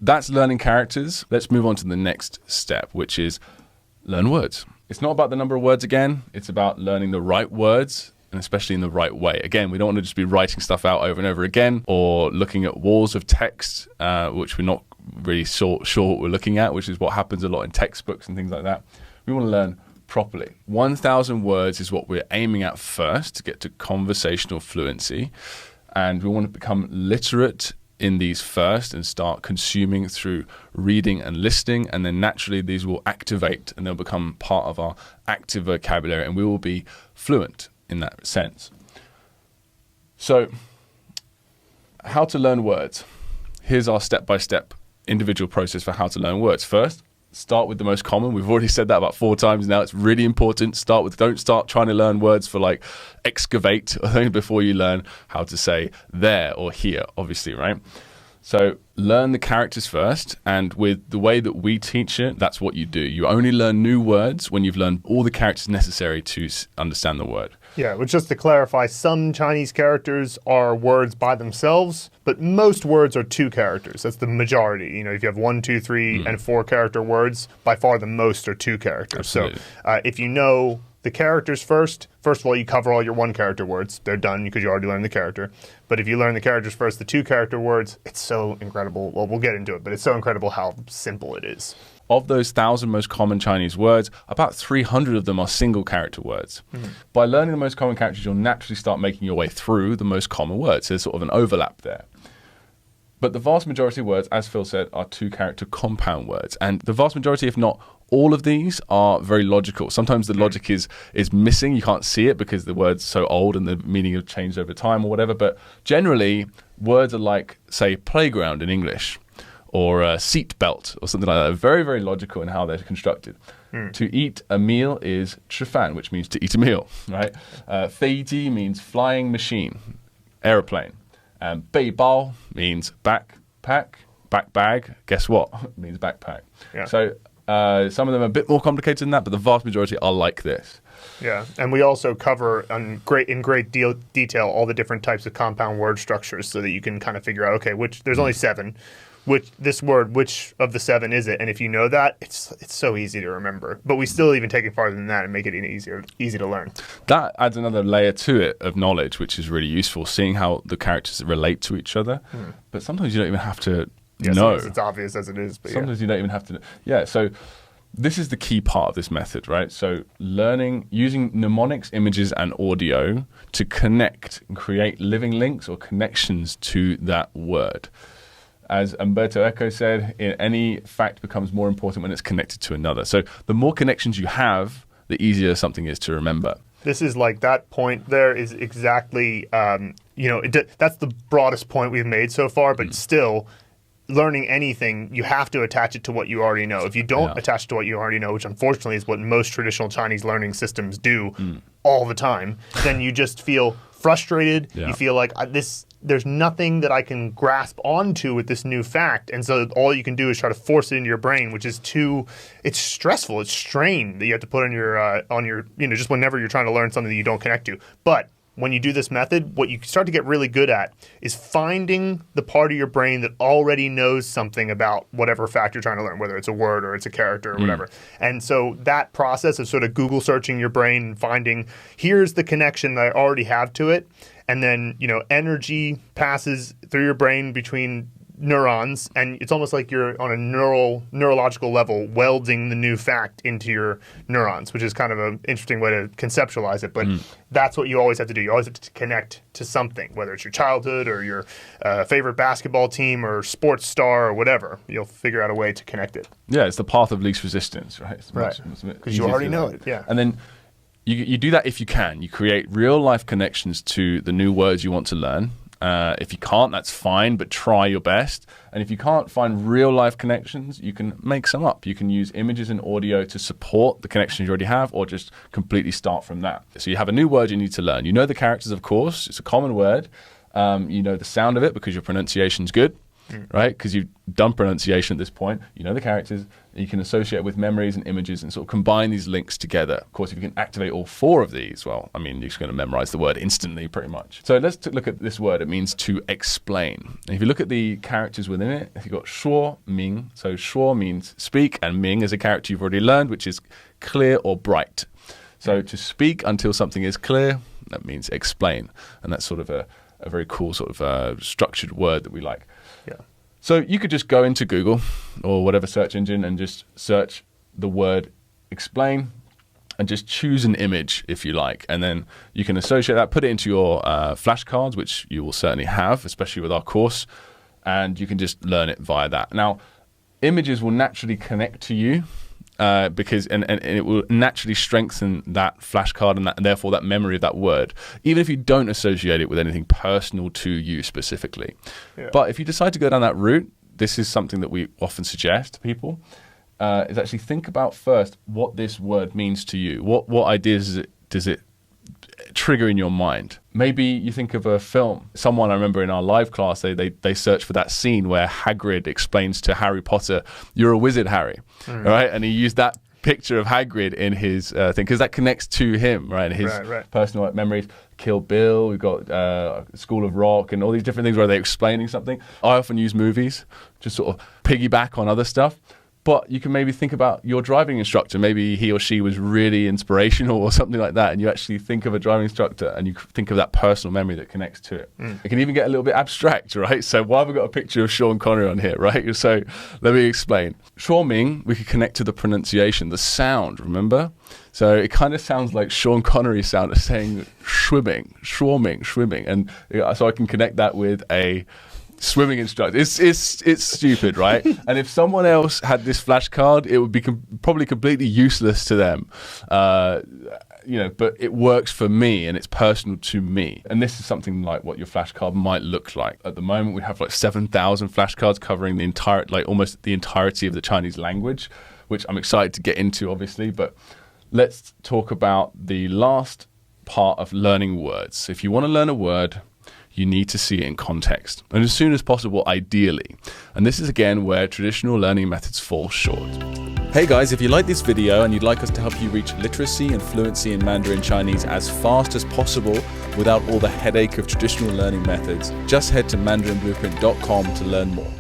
that's learning characters. Let's move on to the next step, which is learn words. It's not about the number of words again. It's about learning the right words, and especially in the right way. Again, we don't want to just be writing stuff out over and over again or looking at walls of text, which we're not really sure what we're looking at, which is what happens a lot in textbooks and things like that. We want to learn properly. 1,000 words is what we're aiming at first to get to conversational fluency. And we want to become literate in these first and start consuming through reading and listening. And then naturally these will activate and they'll become part of our active vocabulary and we will be fluent in that sense. So how to learn words. Here's our step-by-step individual process for how to learn words. First, start with the most common. We've already said that about 4 times now. It's really important. Don't start trying to learn words for like excavate before you learn how to say there or here, obviously, right? So learn the characters first. And with the way that we teach it, that's what you do. You only learn new words when you've learned all the characters necessary to understand the word. Yeah, which just to clarify, some Chinese characters are words by themselves, but most words are 2 characters. That's the majority. You know, if you have 1, 2, 3, and 4 character words, by far the most are 2 characters. Absolutely. So if you know the characters first of all, you cover all your 1 character words. They're done because you already learned the character. But if you learn the characters first, the 2 character words, it's so incredible. Well, we'll get into it, but it's so incredible how simple it is. Of those 1,000 most common Chinese words, about 300 of them are single character words. By learning the most common characters, you'll naturally start making your way through the most common words. There's sort of an overlap there. But the vast majority of words, as Phil said, are 2-character compound words. And the vast majority, if not all of these, are very logical. Sometimes the logic is missing. You can't see it because the word's so old and the meaning have changed over time or whatever. But generally, words are like, say, playground in English, or a seat belt or something like that. They're very, very logical in how they're constructed. To eat a meal is 吃饭, which means to eat a meal, right? 飞机 means flying machine, aeroplane. And 背包 means backpack, back bag. Guess what? It means backpack. Yeah. So some of them are a bit more complicated than that, but the vast majority are like this. Yeah, and we also cover in great detail all the different types of compound word structures so that you can kind of figure out, okay, there's only 7. Which of the 7 is it? And if you know that, it's so easy to remember. But we still even take it farther than that and make it easy to learn. That adds another layer to it of knowledge, which is really useful, seeing how the characters relate to each other. But sometimes you don't even have to know. It's obvious as it is. But sometimes you don't even have to know. Yeah, so this is the key part of this method, right? So using mnemonics, images, and audio to connect and create living links or connections to that word. As Umberto Eco said, any fact becomes more important when it's connected to another. So the more connections you have, the easier something is to remember. This is like that point there is exactly, that's the broadest point we've made so far, but still, learning anything, you have to attach it to what you already know. If you don't attach it to what you already know, which unfortunately is what most traditional Chinese learning systems do all the time, then you just feel frustrated. Yeah. You feel like there's nothing that I can grasp onto with this new fact. And so all you can do is try to force it into your brain, which is it's stressful. It's strain that you have to put on your, just whenever you're trying to learn something that you don't connect to. But when you do this method, what you start to get really good at is finding the part of your brain that already knows something about whatever fact you're trying to learn, whether it's a word or it's a character or whatever. And so that process of sort of Google searching your brain and finding, here's the connection that I already have to it. And then, energy passes through your brain between neurons, and it's almost like you're on a neurological level welding the new fact into your neurons, which is kind of an interesting way to conceptualize it. But that's what you always have to do. You always have to connect to something, whether it's your childhood or your favorite basketball team or sports star or whatever. You'll figure out a way to connect it. Yeah, it's the path of least resistance, right? Right, because you already know it, yeah. And then you do that if you can. You create real-life connections to the new words you want to learn. If you can't, that's fine, but try your best. And if you can't find real-life connections, you can make some up. You can use images and audio to support the connections you already have, or just completely start from that. So you have a new word you need to learn. You know the characters, of course. It's a common word. You know the sound of it because your pronunciation's good. right? Because you've done pronunciation at this point. You know the characters. You can associate it with memories and images and sort of combine these links together. Of course, if you can activate all 4 of these, well, I mean, you're just going to memorize the word instantly, pretty much. So let's look at this word. It means to explain. And if you look at the characters within it, you've got shuo, ming. So shuo means speak, and ming is a character you've already learned, which is clear or bright. So to speak until something is clear, that means explain. And that's sort of a very cool sort of structured word that we like. Yeah. So you could just go into Google or whatever search engine and just search the word explain and just choose an image if you like. And then you can associate that, put it into your flashcards, which you will certainly have, especially with our course. And you can just learn it via that. Now, images will naturally connect to you. Because it will naturally strengthen that flashcard and therefore that memory of that word, even if you don't associate it with anything personal to you specifically. Yeah. But if you decide to go down that route, this is something that we often suggest to people, is actually think about first what this word means to you. What ideas does it trigger in your mind? Maybe you think of a film. Someone, I remember in our live class, they searched for that scene where Hagrid explains to Harry Potter, "You're a wizard, Harry," right? And he used that picture of Hagrid in his thing because that connects to him, right? And his personal memories. Kill Bill, we've got School of Rock, and all these different things where they're explaining something. I often use movies, just sort of piggyback on other stuff. But you can maybe think about your driving instructor. Maybe he or she was really inspirational or something like that. And you actually think of a driving instructor and you think of that personal memory that connects to it. It can even get a little bit abstract, right? So why have we got a picture of Sean Connery on here, right? So let me explain. Shuo Ming, we could connect to the pronunciation, the sound, remember? So it kind of sounds like Sean Connery sound saying swimming, Shuo Ming, swimming. And so I can connect that with a swimming instructor. It's stupid, right? And if someone else had this flashcard, it would be probably completely useless to them. But it works for me and it's personal to me. And this is something like what your flashcard might look like. At the moment, we have like 7,000 flashcards covering the entire, like almost the entirety of the Chinese language, which I'm excited to get into, obviously. But let's talk about the last part of learning words. If you want to learn a word, you need to see it in context, and as soon as possible, ideally. And this is again where traditional learning methods fall short. Hey guys, if you like this video and you'd like us to help you reach literacy and fluency in Mandarin Chinese as fast as possible without all the headache of traditional learning methods, just head to mandarinblueprint.com to learn more.